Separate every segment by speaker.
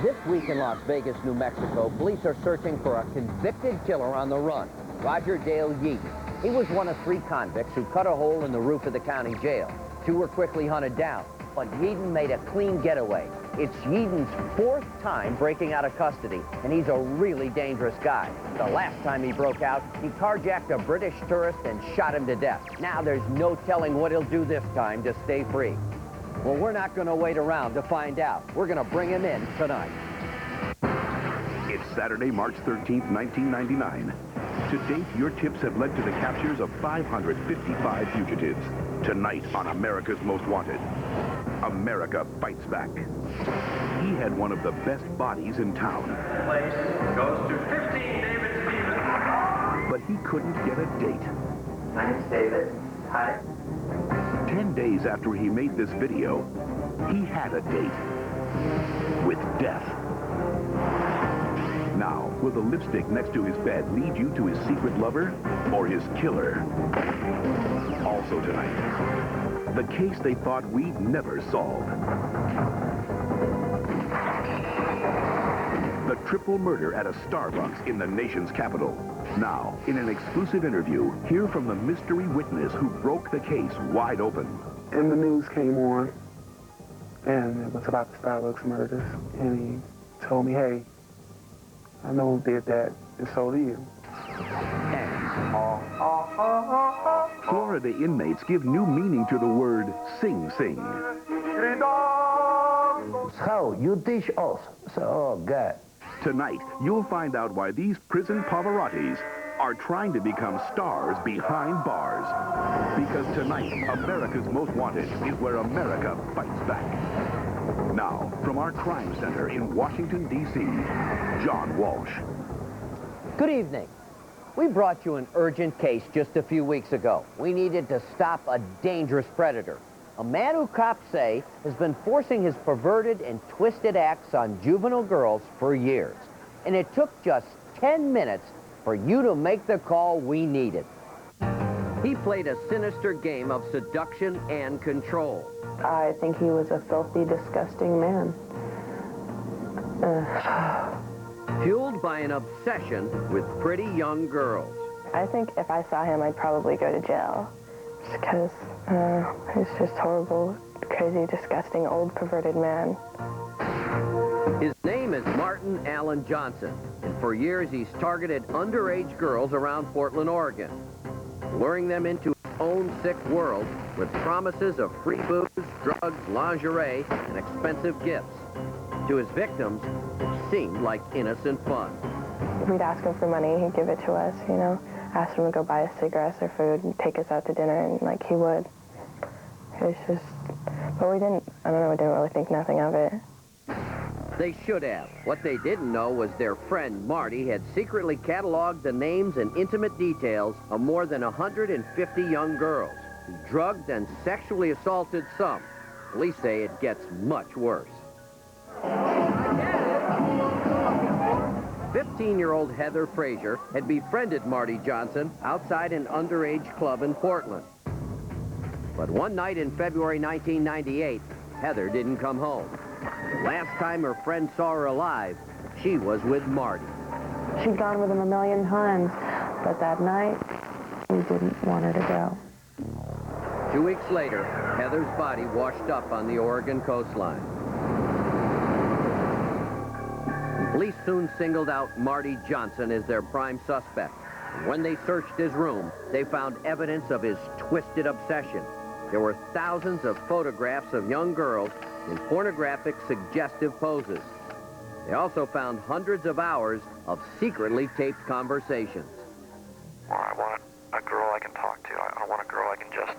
Speaker 1: This week in Las Vegas, New Mexico, police are searching for a convicted killer on the run, Roger Dale Yeaton. He was one of 3 convicts who cut a hole in the roof of the county jail. 2 were quickly hunted down, but Yeaton made a clean getaway. It's Yeaton's 4th time breaking out of custody, and he's a really dangerous guy. The last time he broke out, he carjacked a British tourist and shot him to death. Now there's no telling what he'll do this time to stay free. Well, we're not going to wait around to find out. We're going to bring him in tonight.
Speaker 2: It's Saturday, March 13th, 1999. To date, your tips have led to the captures of 555 fugitives. Tonight on America's Most Wanted, America Fights Back. He had one of the best bodies in town.
Speaker 3: Place goes to 15 David Stevens.
Speaker 2: But he couldn't get a date.
Speaker 3: My name's David. Hi.
Speaker 2: 10 days after he made this video, he had a date with death. Now, will the lipstick next to his bed lead you to his secret lover or his killer? Also tonight, the case they thought we'd never solve. The triple murder at a Starbucks in the nation's capital. Now, in an exclusive interview, hear from the mystery witness who broke the case wide open.
Speaker 4: And the news came on, and it was about the Starbucks murders. And he told me, hey, I know who did that, and so do you.
Speaker 2: Florida inmates give new meaning to the word sing sing.
Speaker 1: So, you teach us. So good.
Speaker 2: Tonight, you'll find out why these prison Pavarottis are trying to become stars behind bars. Because tonight, America's Most Wanted is where America fights back. Now, from our crime center in Washington, D.C., John Walsh.
Speaker 1: Good evening. We brought you an urgent case just a few weeks ago. We needed to stop a dangerous predator. A man who cops say has been forcing his perverted and twisted acts on juvenile girls for years. And it took just 10 minutes for you to make the call we needed. He played a sinister game of seduction and control.
Speaker 5: I think he was a filthy, disgusting man.
Speaker 1: Fueled by an obsession with pretty young girls.
Speaker 5: I think if I saw him, I'd probably go to jail. Just because he's just horrible, crazy, disgusting, old, perverted man.
Speaker 1: His name is Martin Allen Johnson, and for years he's targeted underage girls around Portland, Oregon, luring them into his own sick world with promises of free booze, drugs, lingerie, and expensive gifts. To his victims, it seemed like innocent fun.
Speaker 5: We'd ask him for money, he'd give it to us, you know. Ask him to go buy us cigarettes or food and take us out to dinner, and like he would. It was just, but we didn't, I don't know, we didn't really think nothing of it.
Speaker 1: They should have. What they didn't know was their friend Marty had secretly cataloged the names and intimate details of more than 150 young girls. He drugged and sexually assaulted some. Police say it gets much worse. 15-year-old Heather Frazier had befriended Marty Johnson outside an underage club in Portland. But one night in February 1998, Heather didn't come home. The last time her friend saw her alive, she was with Marty.
Speaker 5: She'd gone with him a million times, but that night, he didn't want her to go.
Speaker 1: 2 weeks later, Heather's body washed up on the Oregon coastline. Police soon singled out Marty Johnson as their prime suspect. And when they searched his room, they found evidence of his twisted obsession. There were thousands of photographs of young girls in pornographic, suggestive poses. They also found hundreds of hours of secretly taped conversations.
Speaker 6: Well, I want a girl I can talk to. I don't want a girl I can just,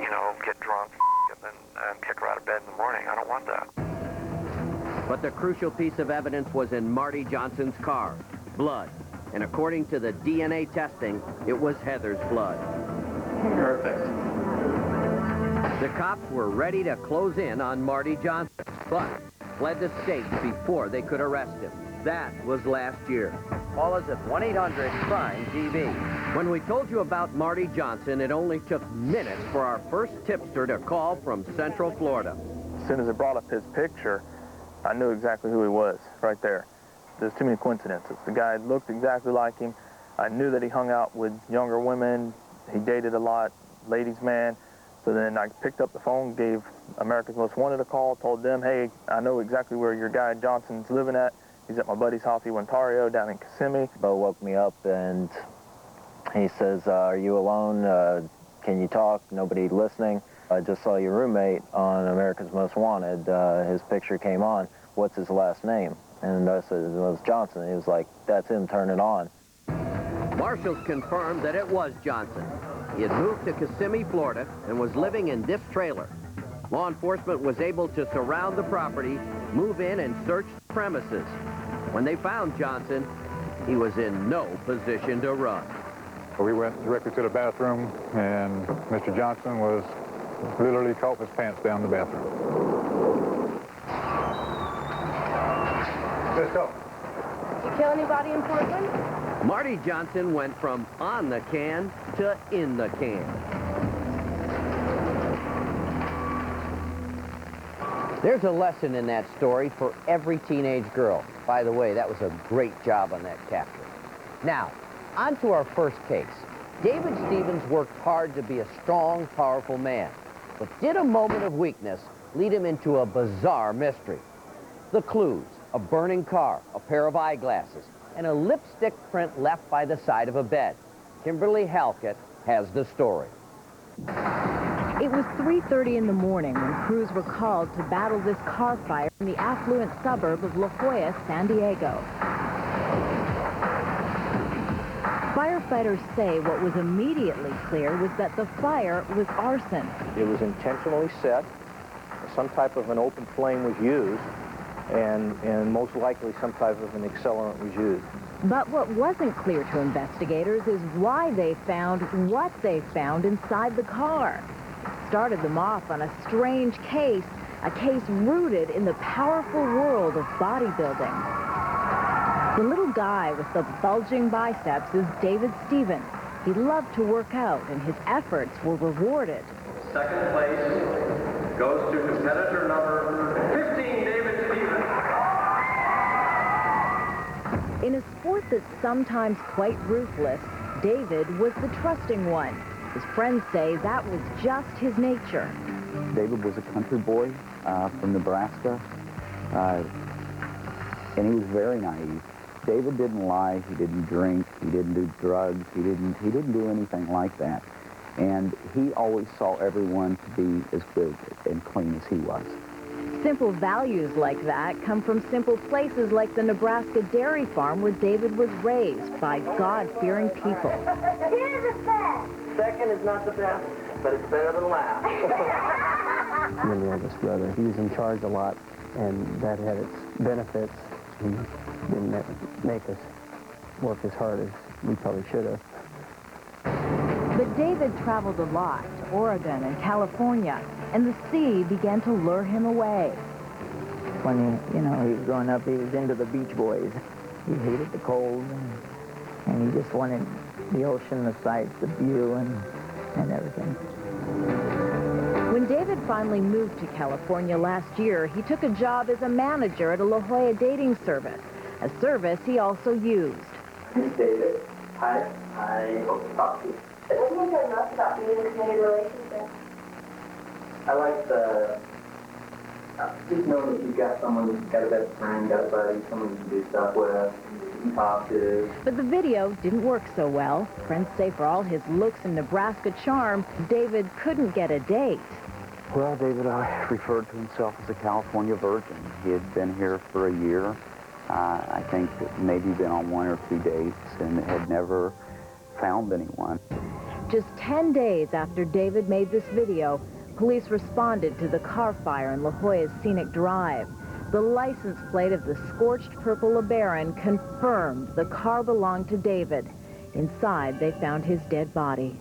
Speaker 6: you know, get drunk and then kick her out of bed in the morning. I don't want that.
Speaker 1: But the crucial piece of evidence was in Marty Johnson's car, blood. And according to the DNA testing, it was Heather's blood.
Speaker 3: Perfect.
Speaker 1: The cops were ready to close in on Marty Johnson, but fled the state before they could arrest him. That was last year. Call us at 1-800-CRIME-TV. When we told you about Marty Johnson, it only took minutes for our first tipster to call from Central Florida.
Speaker 4: As soon as it brought up his picture,
Speaker 7: I knew exactly who he was right there. There's too many coincidences. The guy looked exactly like him. I knew that he hung out with younger women. He dated a lot, ladies' man. So then I picked up the phone, gave America's Most Wanted a call, told them, hey, I know exactly where your guy Johnson's living at. He's at my buddy's house, Ontario, down in Kissimmee.
Speaker 8: Bo woke me up and he says, are you alone? Can you talk? Nobody listening? I just saw your roommate on America's Most Wanted. His picture came on. What's his last name? And I said, it was Johnson. He was like, that's him, turn it on.
Speaker 1: Marshals confirmed that it was Johnson. He had moved to Kissimmee, Florida, and was living in this trailer. Law enforcement was able to surround the property, move in, and search the premises. When they found Johnson, he was in no position to run.
Speaker 9: We went directly to the bathroom, and Mr. Johnson was literally caught with his pants down in the bathroom. Let's go.
Speaker 5: Did you kill anybody in Portland?
Speaker 1: Marty Johnson went from on the can to in the can. There's a lesson in that story for every teenage girl. By the way, that was a great job on that capture. Now, on to our first case. David Stevens worked hard to be a strong, powerful man, but did a moment of weakness lead him into a bizarre mystery? The clues: a burning car, a pair of eyeglasses, and a lipstick print left by the side of a bed. Kimberly Halkett has the story.
Speaker 10: It was 3:30 in the morning when crews were called to battle this car fire in the affluent suburb of La Jolla, San Diego. Firefighters say what was immediately clear was that the fire was arson.
Speaker 8: It was intentionally set. Some type of an open flame was used, and most likely some type of an accelerant was used.
Speaker 10: But what wasn't clear to investigators is why they found what they found inside the car. Started them off on a strange case, a case rooted in the powerful world of bodybuilding. The little guy with the bulging biceps is David Stevens. He loved to work out, and his efforts were rewarded.
Speaker 3: Second place goes to competitor number 15, David Stevens.
Speaker 10: In a sport that's sometimes quite ruthless, David was the trusting one. His friends say that was just his nature.
Speaker 11: David was a country boy from Nebraska, and he was very naive. David didn't lie, he didn't drink, he didn't do drugs, he didn't do anything like that. And he always saw everyone to be as good and clean as he was.
Speaker 10: Simple values like that come from simple places like the Nebraska dairy farm where David was raised by God-fearing people.
Speaker 12: Here's the best.
Speaker 13: Second is not the best, but it's better than last.
Speaker 14: I'm the youngest brother. He was in charge a lot, and that had its benefits. He didn't make us work as hard as we probably should have.
Speaker 10: But David traveled a lot to Oregon and California, and the sea began to lure him away.
Speaker 13: When he was growing up, he was into the Beach Boys. He hated the cold, and he just wanted the ocean, the sights, the view, and everything.
Speaker 10: When David finally moved to California last year, he took a job as a manager at a La Jolla dating service, a service he also used.
Speaker 13: Miss David, I hope to talk to you.
Speaker 12: What do you know most about being in a committed relationship?
Speaker 13: I like just knowing that you've got someone, you've got a best friend, got a buddy, someone you can do stuff with, you can talk to.
Speaker 10: But the video didn't work so well. Friends say for all his looks and Nebraska charm, David couldn't get a date.
Speaker 11: Well, David referred to himself as a California virgin. He had been here for a year. I think that maybe been on 1 or 2 dates and had never found anyone.
Speaker 10: Just 10 days after David made this video, police responded to the car fire in La Jolla's Scenic Drive. The license plate of the scorched purple LeBaron confirmed the car belonged to David. Inside, they found his dead body.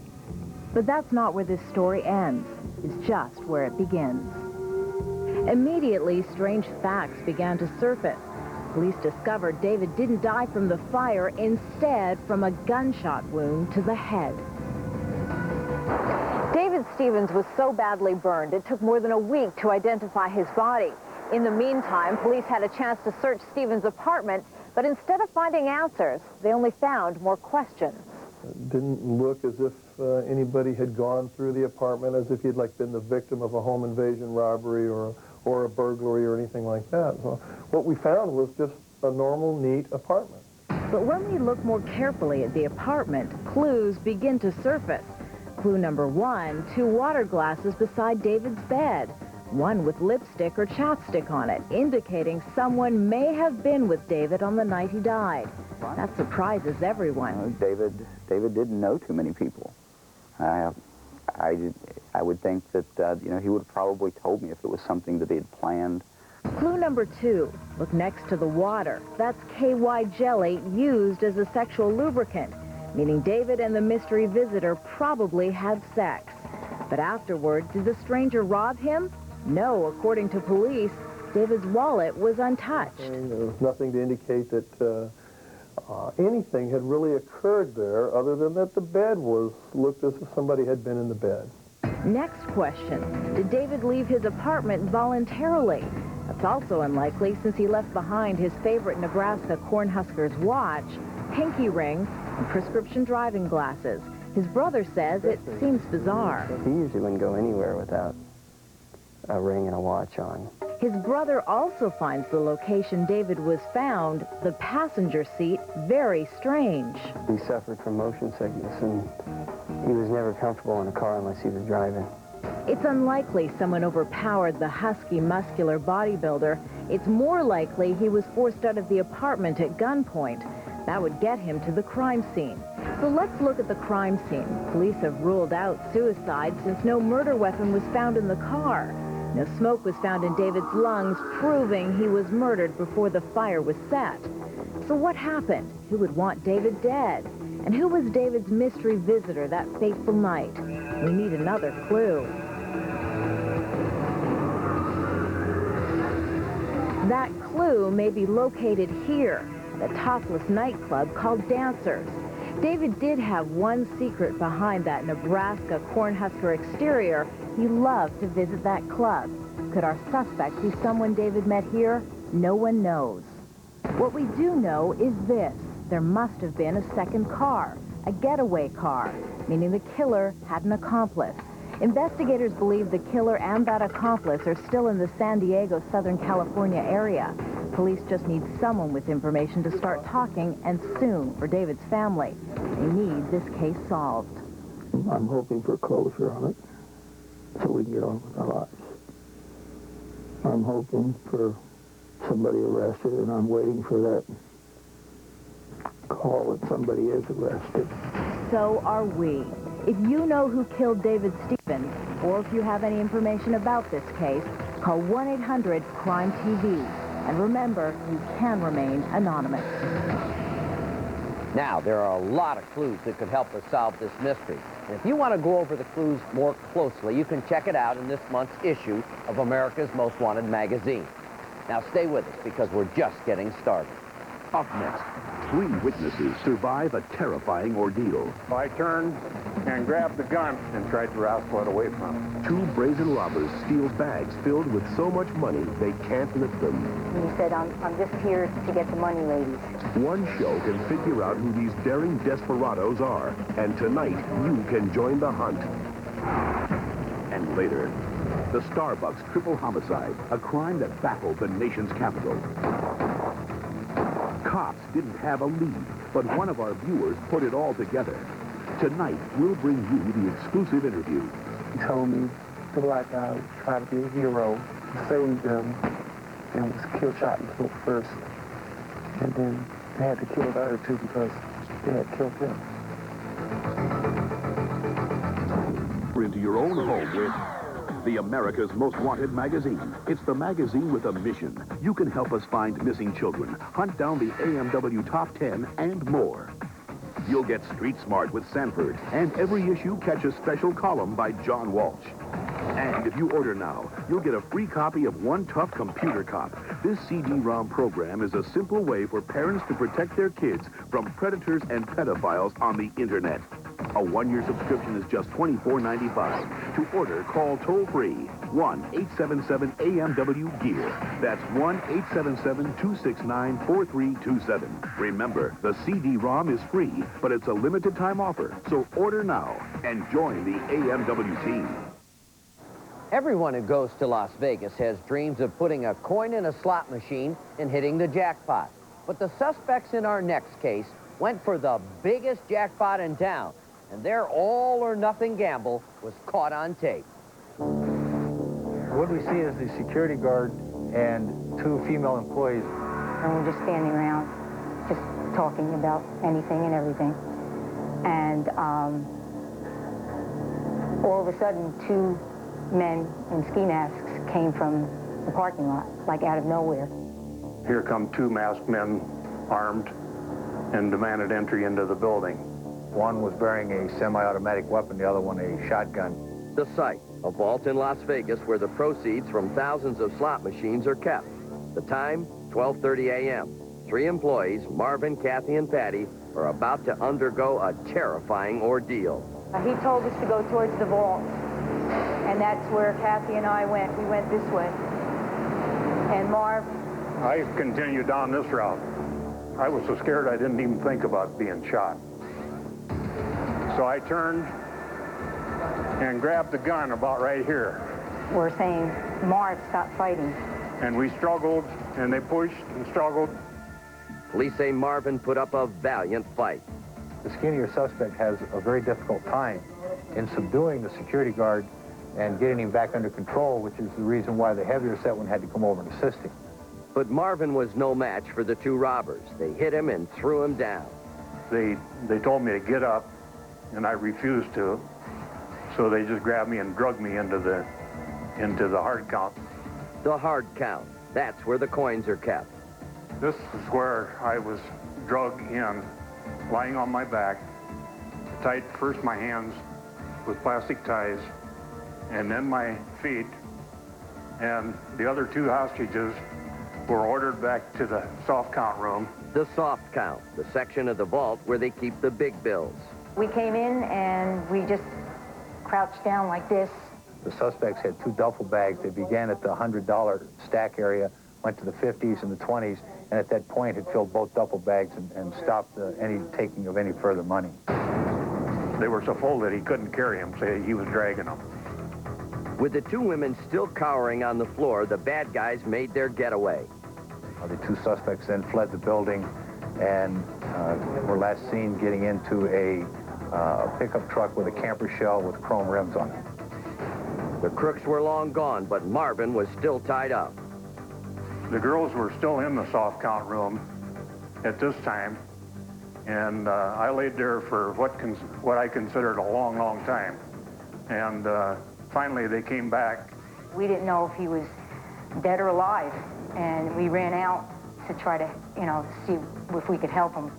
Speaker 10: But that's not where this story ends. It's just where it begins. Immediately, strange facts began to surface. Police discovered David didn't die from the fire, instead from a gunshot wound to the head. David Stevens was so badly burned, it took more than a week to identify his body. In the meantime, police had a chance to search Stephen's apartment, but instead of finding answers, they only found more questions.
Speaker 15: It didn't look as if anybody had gone through the apartment, as if he'd been the victim of a home invasion robbery or a burglary or anything like that. So what we found was just a normal, neat apartment.
Speaker 10: But when we look more carefully at the apartment, clues begin to surface. Clue number 1, 2 water glasses beside David's bed. One with lipstick or chapstick on it, indicating someone may have been with David on the night he died. That surprises everyone.
Speaker 11: David didn't know too many people. I would think that, you know, he would have probably told me if it was something that he had planned.
Speaker 10: Clue number 2, look next to the water. That's KY jelly used as a sexual lubricant, meaning David and the mystery visitor probably had sex. But afterward, did the stranger rob him? No, according to police, David's wallet was untouched.
Speaker 15: There was nothing to indicate that anything had really occurred there other than that the bed looked as if somebody had been in the bed.
Speaker 10: Next question, did David leave his apartment voluntarily? That's also unlikely since he left behind his favorite Nebraska Cornhuskers watch, pinky ring, and prescription driving glasses. His brother says it seems bizarre.
Speaker 14: He usually wouldn't go anywhere without a ring and a watch on.
Speaker 10: His brother also finds the location David was found, the passenger seat, very strange.
Speaker 14: He suffered from motion sickness, and he was never comfortable in a car unless he was driving.
Speaker 10: It's unlikely someone overpowered the husky, muscular bodybuilder. It's more likely he was forced out of the apartment at gunpoint. That would get him to the crime scene. So let's look at the crime scene. Police have ruled out suicide since no murder weapon was found in the car. No smoke was found in David's lungs, proving he was murdered before the fire was set. So what happened? Who would want David dead? And who was David's mystery visitor that fateful night? We need another clue. That clue may be located here, at a topless nightclub called Dancers. David did have one secret behind that Nebraska Cornhusker exterior. He loved to visit that club. Could our suspect be someone David met here? No one knows. What we do know is this. There must have been a second car, a getaway car, meaning the killer had an accomplice. Investigators believe the killer and that accomplice are still in the San Diego, Southern California area. Police just need someone with information to start talking, and soon, for David's family. They need this case solved.
Speaker 16: I'm hoping for closure on it, so we can get on with our lives. I'm hoping for somebody arrested, and I'm waiting for that call that somebody is arrested.
Speaker 10: So are we. If you know who killed David Stevens, or if you have any information about this case, call 1-800-CRIME-TV. And remember, you can remain anonymous.
Speaker 1: Now, there are a lot of clues that could help us solve this mystery. And if you want to go over the clues more closely, you can check it out in this month's issue of America's Most Wanted magazine. Now, stay with us because we're just getting started.
Speaker 2: Up next, 3 witnesses survive a terrifying ordeal.
Speaker 9: I turned and grabbed the gun and tried to wrestle it away from him.
Speaker 2: 2 brazen robbers steal bags filled with so much money they can't lift them.
Speaker 17: He said, I'm just here to get the money, ladies.
Speaker 2: One show can figure out who these daring desperados are. And tonight, you can join the hunt. And later, the Starbucks triple homicide, a crime that baffled the nation's capital. Cops didn't have a lead, but one of our viewers put it all together. Tonight, we'll bring you the exclusive interview.
Speaker 4: He told me the black guy would try to be a hero, saved them, and was killed, shot in the foot first. And then they had to kill the other 2 because they had killed him.
Speaker 2: Into your own home with the America's Most Wanted magazine. It's the magazine with a mission. You can help us find missing children, hunt down the AMW Top 10, and more. You'll get Street Smart with Sanford, and every issue catch a special column by John Walsh. And if you order now, you'll get a free copy of One Tough Computer Cop. This CD-ROM program is a simple way for parents to protect their kids from predators and pedophiles on the internet. A one-year subscription is just $24.95. To order, call toll-free 1-877-AMW-GEAR. That's 1-877-269-4327. Remember, the CD-ROM is free, but it's a limited-time offer. So order now and join the AMW team.
Speaker 1: Everyone who goes to Las Vegas has dreams of putting a coin in a slot machine and hitting the jackpot. But the suspects in our next case went for the biggest jackpot in town, and their all-or-nothing gamble was caught on tape.
Speaker 18: What we see is the security guard and two female employees.
Speaker 17: And we're just standing around, just talking about anything and everything. And all of a sudden, two men in ski masks came from the parking lot, like out of nowhere.
Speaker 19: Here come two masked men, armed, and demanded entry into the building.
Speaker 18: One was bearing a semi-automatic weapon, the other one a shotgun.
Speaker 1: The site, a vault in Las Vegas where the proceeds from thousands of slot machines are kept. The time, 12:30 a.m. Three employees, Marvin, Kathy, and Patty, are about to undergo a terrifying ordeal.
Speaker 17: He told us to go towards the vault, and that's where Kathy and I went. We went this way. And Marv?
Speaker 19: I continued down this route. I was so scared I didn't even think about being shot. So I turned and grabbed the gun about right here.
Speaker 17: We're saying, Marv, stop fighting.
Speaker 19: And we struggled, and they pushed and struggled.
Speaker 1: Police say Marvin put up a valiant fight.
Speaker 18: The skinnier suspect has a very difficult time in subduing the security guard and getting him back under control, which is the reason why the heavier set one had to come over and assist him.
Speaker 1: But Marvin was no match for the two robbers. They hit him and threw him down.
Speaker 19: They told me to get up, and I refused to. So they just grabbed me and drugged me into the hard count.
Speaker 1: The hard count. That's where the coins are kept.
Speaker 19: This is where I was drugged in, lying on my back, tied first my hands with plastic ties, and then my feet, and the other two hostages were ordered back to the soft count room.
Speaker 1: The soft count, the section of the vault where they keep the big bills.
Speaker 17: We came in and we just crouched down like this.
Speaker 18: The suspects had two duffel bags. They began at the $100 stack area, went to the 50s and the 20s, and at that point had filled both duffel bags and stopped any taking of any further money.
Speaker 19: They were so full that he couldn't carry them, so he was dragging them.
Speaker 1: With the two women still cowering on the floor, the bad guys made their getaway.
Speaker 18: The two suspects then fled the building and were last seen getting into a pickup truck with a camper shell with chrome rims on it.
Speaker 1: The crooks were long gone, but Marvin was still tied up.
Speaker 19: The girls were still in the soft count room at this time, and I laid there for what I considered a long, long time. And finally, they came back.
Speaker 17: We didn't know if he was dead or alive, and we ran out to try to, see if we could help him.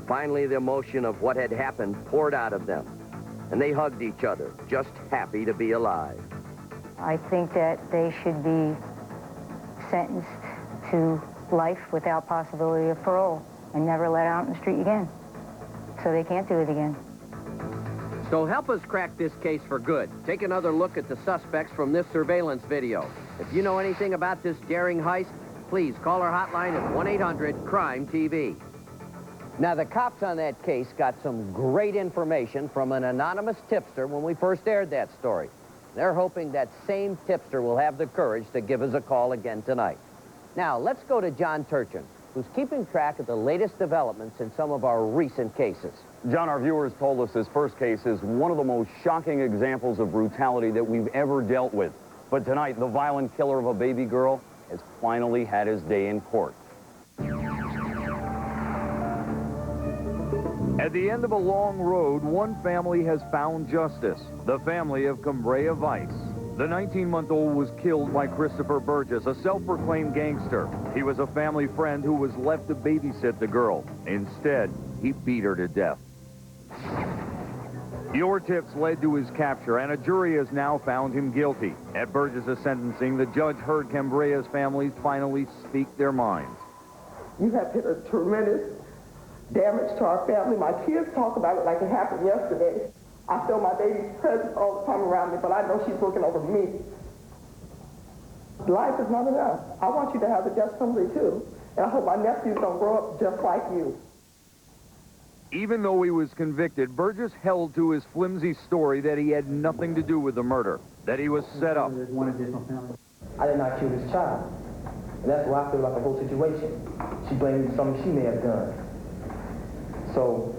Speaker 1: Finally, the emotion of what had happened poured out of them, and they hugged each other, just happy to be alive.
Speaker 17: I think that they should be sentenced to life without possibility of parole and never let out in the street again, so they can't do it again.
Speaker 1: So help us crack this case for good. Take another look at the suspects from this surveillance video. If you know anything about this daring heist, please call our hotline at 1-800-CRIME-TV. Now, the cops on that case got some great information from an anonymous tipster when we first aired that story. They're hoping that same tipster will have the courage to give us a call again tonight. Now, let's go to John Turchin, who's keeping track of the latest developments in some of our recent cases.
Speaker 20: John, our viewers told us this first case is one of the most shocking examples of brutality that we've ever dealt with. But tonight, the violent killer of a baby girl has finally had his day in court.
Speaker 21: At the end of a long road, one family has found justice. The family of Cambria Vice. The 19-month-old was killed by Christopher Burgess, a self-proclaimed gangster. He was a family friend who was left to babysit the girl. Instead, he beat her to death. Your tips led to his capture, and a jury has now found him guilty. At Burgess' sentencing, the judge heard Cambria's families finally speak their minds.
Speaker 22: You have hit a tremendous
Speaker 6: damage to our family. My kids talk about it like it happened yesterday. I feel my baby's presence all the time around me, but I know she's looking over me. Life is not enough. I want you to have the death penalty too. And I hope my nephews don't grow up just like you.
Speaker 21: Even though he was convicted, Burgess held to his flimsy story that he had nothing to do with the murder, that he was set up.
Speaker 22: I did not kill this child. And that's why I feel like the whole situation. She blamed me for something she may have done. So,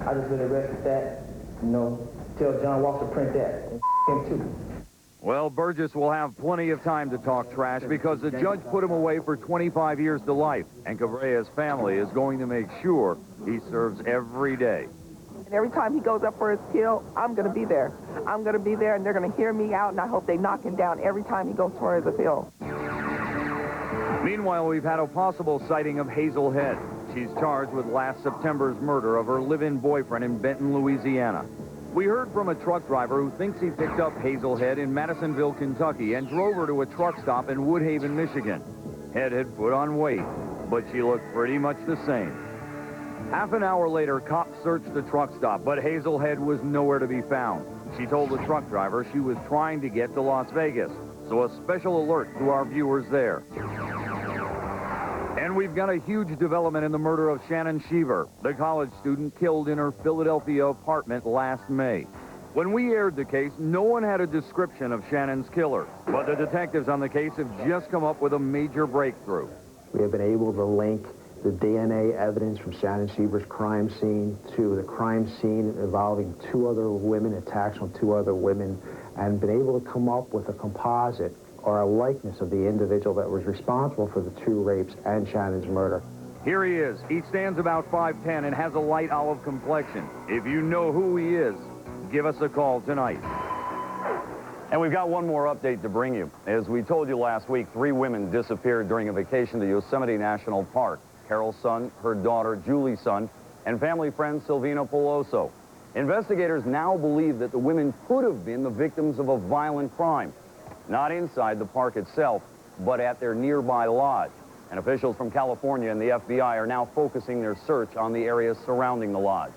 Speaker 22: I just let it rest with that. You know, tell John Walsh to print that. And him too.
Speaker 21: Well, Burgess will have plenty of time to talk trash because the judge put him away for 25 years to life. And Cabrea's family is going to make sure he serves every day.
Speaker 6: And every time he goes up for his kill, I'm going to be there. I'm going to be there, and they're going to hear me out, and I hope they knock him down every time he goes for his appeal.
Speaker 21: Meanwhile, we've had a possible sighting of Hazel Head. She's charged with last September's murder of her live-in boyfriend in Benton, Louisiana. We heard from a truck driver who thinks he picked up Hazel Head in Madisonville, Kentucky, and drove her to a truck stop in Woodhaven, Michigan. Head had put on weight, but she looked pretty much the same. Half an hour later, cops searched the truck stop, but Hazel Head was nowhere to be found. She told the truck driver she was trying to get to Las Vegas, so a special alert to our viewers there. And we've got a huge development in the murder of Shannon Sheaver, the college student killed in her Philadelphia apartment last May. When we aired the case, no one had a description of Shannon's killer, but the detectives on the case have just come up with a major breakthrough.
Speaker 23: We have been able to link the DNA evidence from Shannon Sheaver's crime scene to the crime scene involving 2 other women, attacks on 2 other women, and been able to come up with a composite or a likeness of the individual that was responsible for the 2 rapes and Shannon's murder.
Speaker 21: Here he is. He stands about 5'10" and has a light olive complexion. If you know who he is, give us a call tonight.
Speaker 20: And we've got one more update to bring you. As we told you last week, 3 women disappeared during a vacation to Yosemite National Park. Carol's son, her daughter, Julie's son, and family friend Silvina Peloso. Investigators now believe that the women could have been the victims of a violent crime. Not inside the park itself, but at their nearby lodge. And officials from California and the FBI are now focusing their search on the areas surrounding the lodge.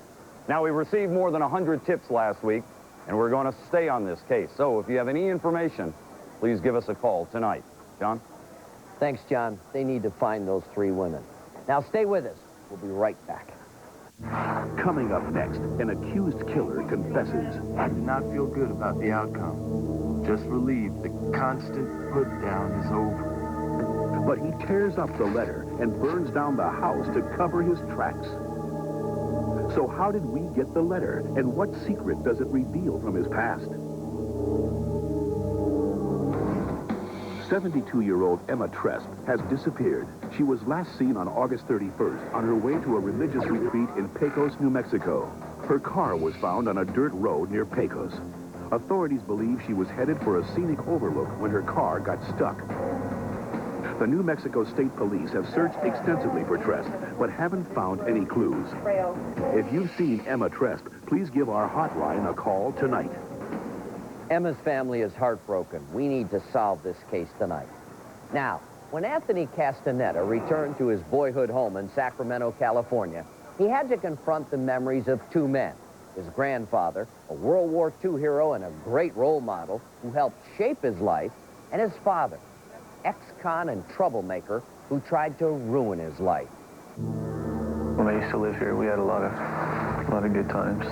Speaker 20: Now, we received more than 100 tips last week, and we're going to stay on this case. So if you have any information, please give us a call tonight. John?
Speaker 1: Thanks, John. They need to find those 3 women. Now, stay with us. We'll be right back.
Speaker 2: Coming up next, an accused killer confesses.
Speaker 24: I do not feel good about the outcome. Just relieved the constant put-down is over.
Speaker 2: But he tears up the letter and burns down the house to cover his tracks. So how did we get the letter, and what secret does it reveal from his past? 72-year-old Emma Tresp has disappeared. She was last seen on August 31st on her way to a religious retreat in Pecos, New Mexico. Her car was found on a dirt road near Pecos. Authorities believe she was headed for a scenic overlook when her car got stuck. The New Mexico State Police have searched extensively for Tresp, but haven't found any clues. If you've seen Emma Tresp, please give our hotline a call tonight.
Speaker 1: Emma's family is heartbroken. We need to solve this case tonight. Now, when Anthony Castaneda returned to his boyhood home in Sacramento, California, he had to confront the memories of 2 men. His grandfather, a World War II hero and a great role model who helped shape his life, and his father, ex-con and troublemaker who tried to ruin his life.
Speaker 7: When I used to live here, we had a lot of good times.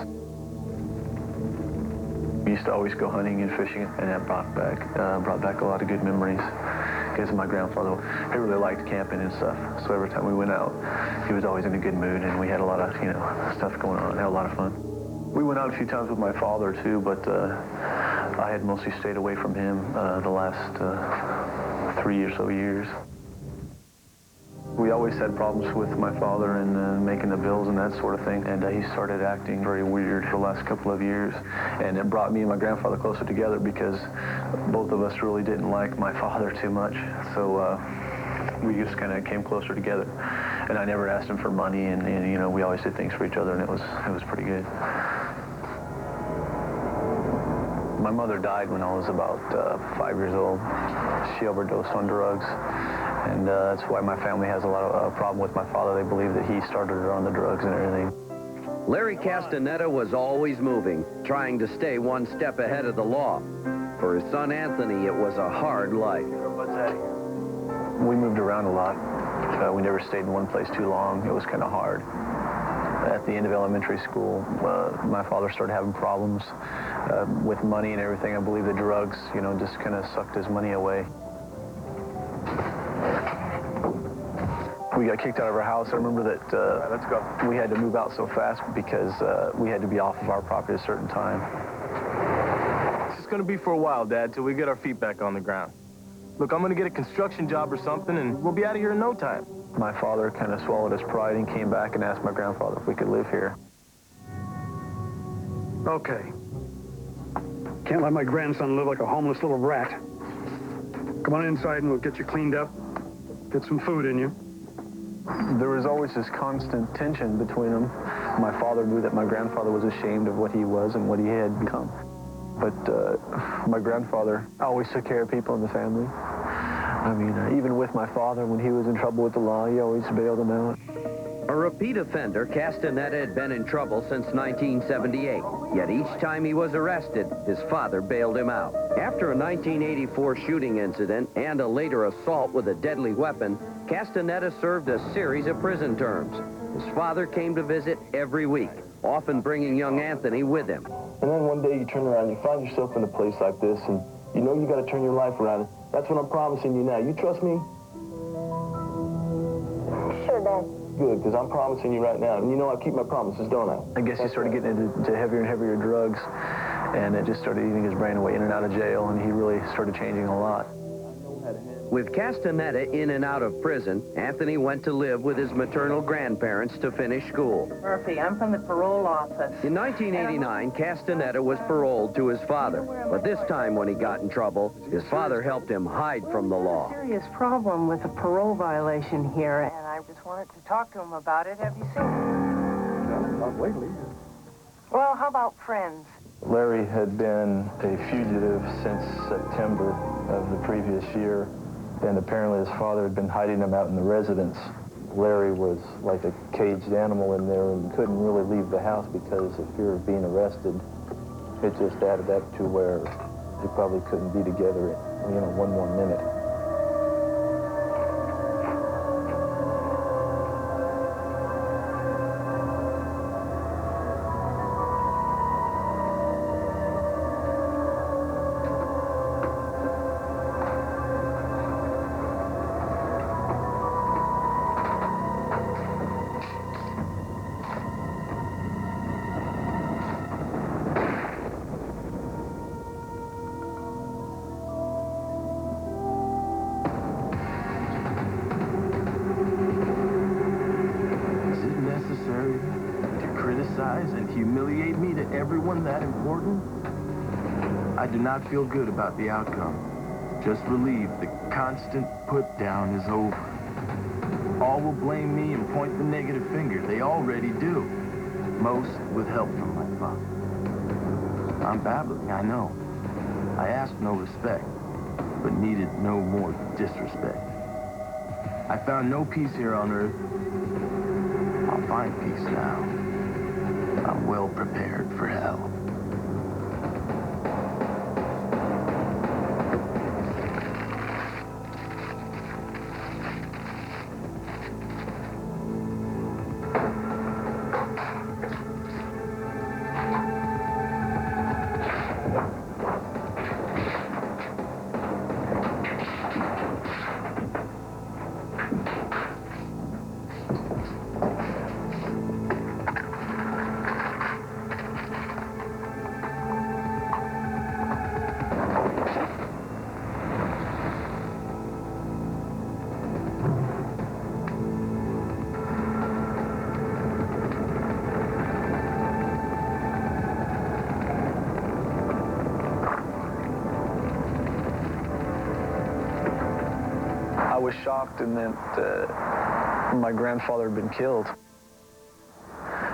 Speaker 7: We used to always go hunting and fishing, and that brought back a lot of good memories. Because my grandfather, he really liked camping and stuff. So every time we went out, he was always in a good mood, and we had a lot of, stuff going on. Had a lot of fun. We went out a few times with my father too, but I had mostly stayed away from him the last 3 or so years. We always had problems with my father and making the bills and that sort of thing, and he started acting very weird the last couple of years, and it brought me and my grandfather closer together because both of us really didn't like my father too much, so we just kind of came closer together. And I never asked him for money, and we always did things for each other, and it was pretty good. My mother died when I was about 5 years old. She overdosed on drugs. and that's why my family has a lot of problem with my father. They believe that he started her on the drugs and everything.
Speaker 1: Larry Castaneda was always moving, trying to stay one step ahead of the law. For his son Anthony, it was a hard life.
Speaker 7: We moved around a lot. We never stayed in one place too long. It was kind of hard. At the end of elementary school, my father started having problems with money and everything. I believe the drugs, you know, just kind of sucked his money away. We got kicked out of our house. I remember that let's go. We had to move out so fast because we had to be off of our property at a certain time.
Speaker 24: It's just going to be for a while, Dad, till we get our feet back on the ground. Look, I'm going to get a construction job or something, and we'll be out of here in no time.
Speaker 7: My father kind of swallowed his pride and came back and asked my grandfather if we could live here.
Speaker 3: Okay. Can't let my grandson live like a homeless little rat. Come on inside and we'll get you cleaned up, get some food in you.
Speaker 7: There was always this constant tension between them. My father knew that my grandfather was ashamed of what he was and what he had become. But my grandfather always took care of people in the family. I mean, even with my father, when he was in trouble with the law, he always bailed him out.
Speaker 1: A repeat offender, Castaneda had been in trouble since 1978. Yet each time he was arrested, his father bailed him out. After a 1984 shooting incident and a later assault with a deadly weapon, Castaneda served a series of prison terms. His father came to visit every week, often bringing young Anthony with him.
Speaker 24: And then one day you turn around, you find yourself in a place like this, and you know you got to turn your life around. That's what I'm promising you now. You trust me?
Speaker 17: Sure, Dad.
Speaker 24: Good, because I'm promising you right now. And you know I keep my promises, don't I?
Speaker 7: I guess he started getting into heavier and heavier drugs, and it just started eating his brain away in and out of jail, and he really started changing a lot.
Speaker 1: With Castaneda in and out of prison, Anthony went to live with his maternal grandparents to finish school.
Speaker 6: Murphy, I'm from the parole office.
Speaker 1: In 1989, Castaneda was paroled to his father. But this time when he got in trouble, his father helped him hide from the law.
Speaker 6: Serious problem with a parole violation here, and I just wanted to talk to him about it. Have you seen him?
Speaker 15: Not lately.
Speaker 6: Well, how about friends?
Speaker 7: Larry had been a fugitive since September of the previous year, and apparently his father had been hiding him out in the residence. Larry was like a caged animal in there and couldn't really leave the house because of fear of being arrested. It just added up to where they probably couldn't be together, you know, one more minute.
Speaker 24: And humiliate me to everyone that important? I do not feel good about the outcome. Just relieved the constant put-down is over. All will blame me and point the negative finger. They already do. Most with help from my father. I'm babbling, I know. I asked no respect, but needed no more disrespect. I found no peace here on earth. I'll find peace now. I'm well prepared for hell. I was shocked in that my grandfather had been killed.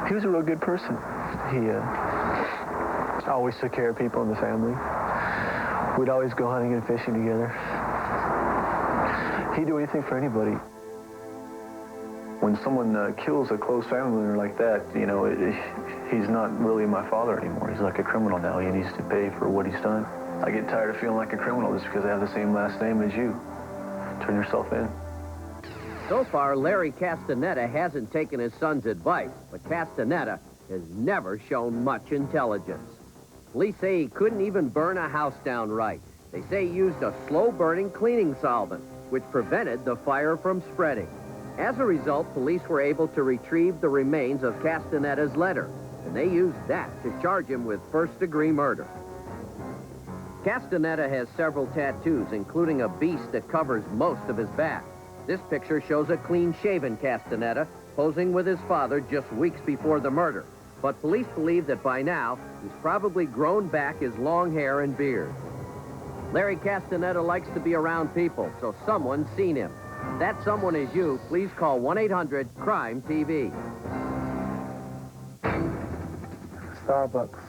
Speaker 24: He was a real good person. He always took care of people in the family. We'd always go hunting and fishing together. He'd do anything for anybody. When someone kills a close family member like that, you know, he's not really my father anymore. He's like a criminal now. He needs to pay for what he's done. I get tired of feeling like a criminal just because I have the same last name as you. Turn yourself in.
Speaker 1: So far, Larry Castaneda hasn't taken his son's advice, but Castaneda has never shown much intelligence. Police say he couldn't even burn a house down right. They say he used a slow-burning cleaning solvent, which prevented the fire from spreading. As a result, police were able to retrieve the remains of Castaneda's letter, and they used that to charge him with first-degree murder. Castaneda has several tattoos, including a beast that covers most of his back. This picture shows a clean-shaven Castaneda posing with his father just weeks before the murder. But police believe that by now, he's probably grown back his long hair and beard. Larry Castaneda likes to be around people, so someone's seen him. If that someone is you, please call 1-800-CRIME-TV.
Speaker 4: Starbucks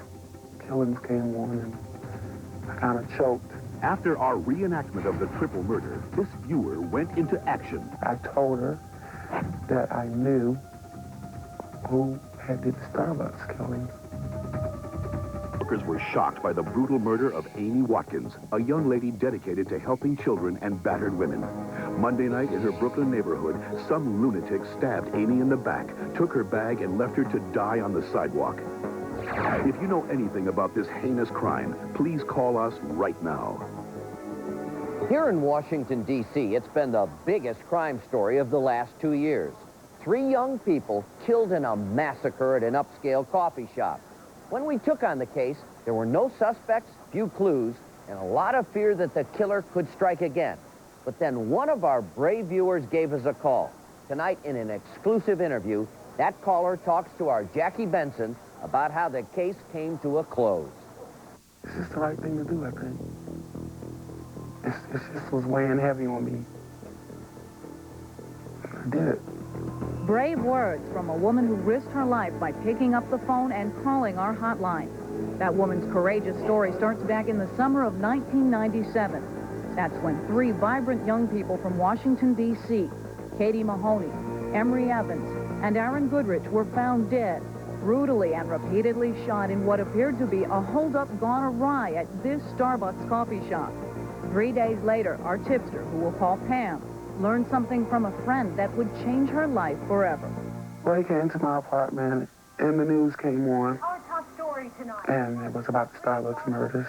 Speaker 4: killings came on, and I kind of choked.
Speaker 2: After our reenactment of the triple murder, this viewer went into action.
Speaker 4: I told her that I knew who had did the Starbucks killings.
Speaker 2: Workers were shocked by the brutal murder of Amy Watkins, a young lady dedicated to helping children and battered women. Monday night in her Brooklyn neighborhood, some lunatic stabbed Amy in the back, took her bag, and left her to die on the sidewalk. If you know anything about this heinous crime, please call us right now.
Speaker 1: Here in Washington, D.C., it's been the biggest crime story of the last 2 years. 3 young people killed in a massacre at an upscale coffee shop. When we took on the case, there were no suspects, few clues, and a lot of fear that the killer could strike again. But then one of our brave viewers gave us a call. Tonight, in an exclusive interview, that caller talks to our Jackie Benson about how the case came to a close.
Speaker 4: It's just the right thing to do, I think. It just was weighing heavy on me. I did it.
Speaker 10: Brave words from a woman who risked her life by picking up the phone and calling our hotline. That woman's courageous story starts back in the summer of 1997. That's when 3 vibrant young people from Washington, D.C., Katie Mahoney, Emery Evans, and Aaron Goodrich were found dead, brutally and repeatedly shot in what appeared to be a holdup gone awry at this Starbucks coffee shop. 3 days later, our tipster, who we'll call Pam, learned something from a friend that would change her life forever.
Speaker 4: Break into my apartment, and the news came on.
Speaker 5: Our top story tonight.
Speaker 4: And it was about the Starbucks murders.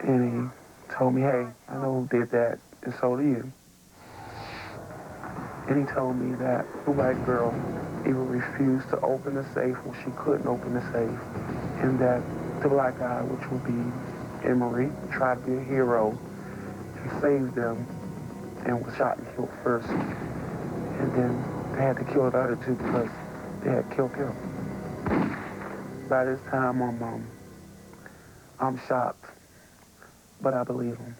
Speaker 4: And he told me, hey, I know who did that, and so do you. And he told me that the white girl either refused to open the safe or she couldn't open the safe. And that the black guy, which would be Emery, tried to be a hero and saved them and was shot and killed first. And then they had to kill the other 2 because they had killed him. By this time, I'm shocked, but I believe him.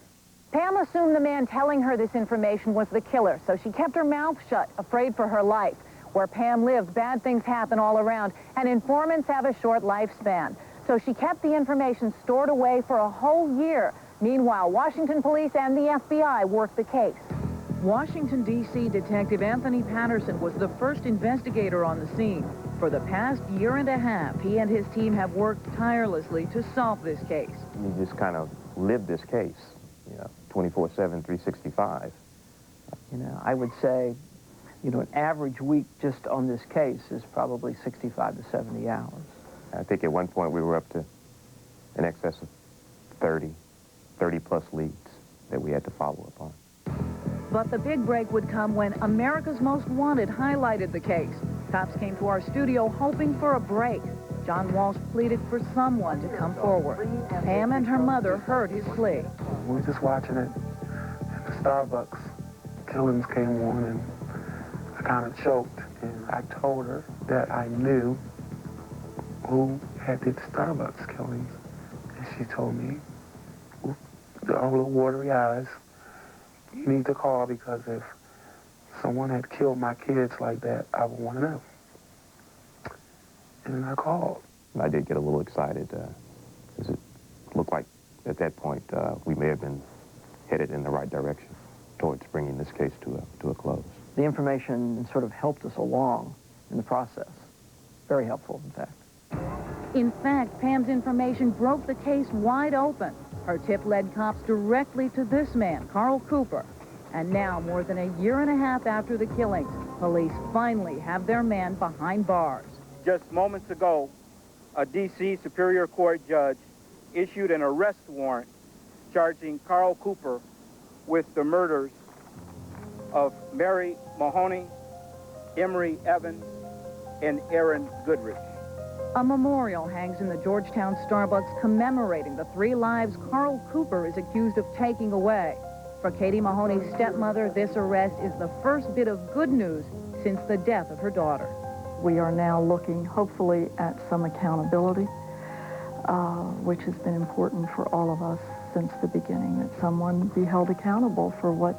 Speaker 5: Pam assumed the man telling her this information was the killer, so she kept her mouth shut, afraid for her life. Where Pam lives, bad things happen all around, and informants have a short lifespan. So she kept the information stored away for a whole year. Meanwhile, Washington police and the FBI worked the case.
Speaker 10: Washington, D.C. Detective Anthony Patterson was the first investigator on the scene. For the past year and a half, he and his team have worked tirelessly to solve this case.
Speaker 8: You just kind of live this case, you know, 24/7, 365.
Speaker 14: You know, I would say, you know, an average week just on this case is probably 65 to 70 hours.
Speaker 8: I think at one point we were up to in excess of 30 plus leads that we had to follow up on.
Speaker 10: But the big break would come when America's Most Wanted highlighted the case. Cops came to our studio hoping for a break. John Walsh pleaded for someone to come forward. Pam and her mother heard his plea.
Speaker 4: We were just watching it, and the Starbucks killings came on, and I kind of choked. And I told her that I knew who had did the Starbucks killings. And she told me, with her little watery eyes, you need to call because if someone had killed my kids like that, I would want to know. And I called.
Speaker 8: I did get a little excited because it looked like at that point we may have been headed in the right direction. towards bringing this case to a close.
Speaker 11: The information sort of helped us along in the process. Very helpful, in fact.
Speaker 5: In fact, Pam's information broke the case wide open. Her tip led cops directly to this man, Carl Cooper. And now, more than a year and a half after the killings, police finally have their man behind bars.
Speaker 12: Just moments ago, a D.C. Superior Court judge issued an arrest warrant charging Carl Cooper with the murders of Mary Mahoney, Emery Evans, and Aaron Goodrich.
Speaker 5: A memorial hangs in the Georgetown Starbucks commemorating the 3 lives Carl Cooper is accused of taking away. For Katie Mahoney's stepmother, this arrest is the first bit of good news since the death of her daughter.
Speaker 13: We are now looking, hopefully, at some accountability, which has been important for all of us since the beginning, that someone be held accountable for what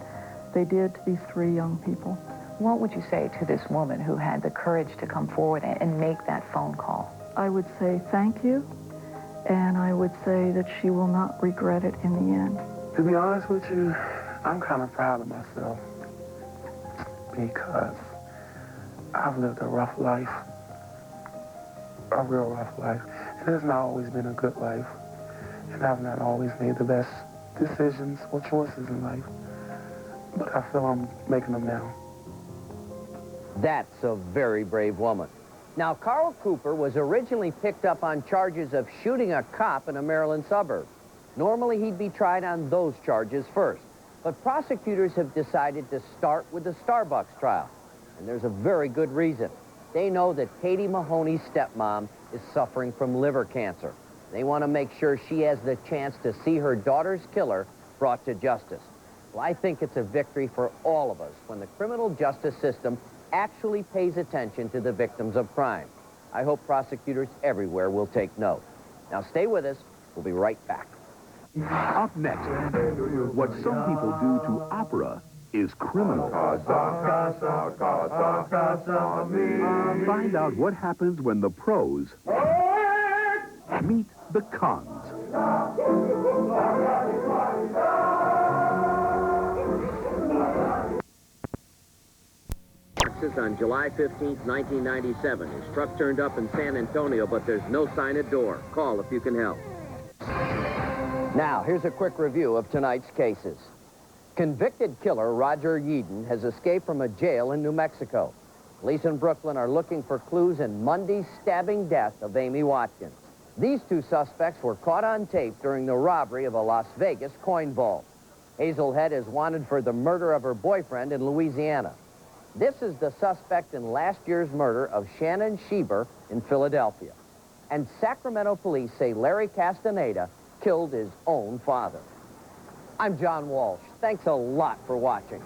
Speaker 13: they did to these 3 young people.
Speaker 16: What would you say to this woman who had the courage to come forward and make that phone call?
Speaker 13: I would say thank you, and I would say that she will not regret it in the end.
Speaker 4: To be honest with you, I'm kind of proud of myself because I've lived a rough life, a real rough life. It has not always been a good life, and I've not always made the best decisions or choices in life, but I feel I'm making them now.
Speaker 1: That's a very brave woman. Now, Carl Cooper was originally picked up on charges of shooting a cop in a Maryland suburb. Normally, he'd be tried on those charges first, but prosecutors have decided to start with the Starbucks trial, and there's a very good reason. They know that Katie Mahoney's stepmom is suffering from liver cancer. They want to make sure she has the chance to see her daughter's killer brought to justice. Well, I think it's a victory for all of us when the criminal justice system actually pays attention to the victims of crime. I hope prosecutors everywhere will take note. Now, stay with us. We'll be right back.
Speaker 2: Up next, what some people do to opera is criminal. Find out what happens when the pros meet the cons.
Speaker 1: On July 15th, 1997. His truck turned up in San Antonio, but there's no sign at door. Call if you can help. Now, here's a quick review of tonight's cases. Convicted killer Roger Yeadon has escaped from a jail in New Mexico. Police in Brooklyn are looking for clues in Monday's stabbing death of Amy Watkins. These 2 suspects were caught on tape during the robbery of a Las Vegas coin vault. Hazelhead is wanted for the murder of her boyfriend in Louisiana. This is the suspect in last year's murder of Shannon Schieber in Philadelphia. And Sacramento police say Larry Castaneda killed his own father. I'm John Walsh. Thanks a lot for watching.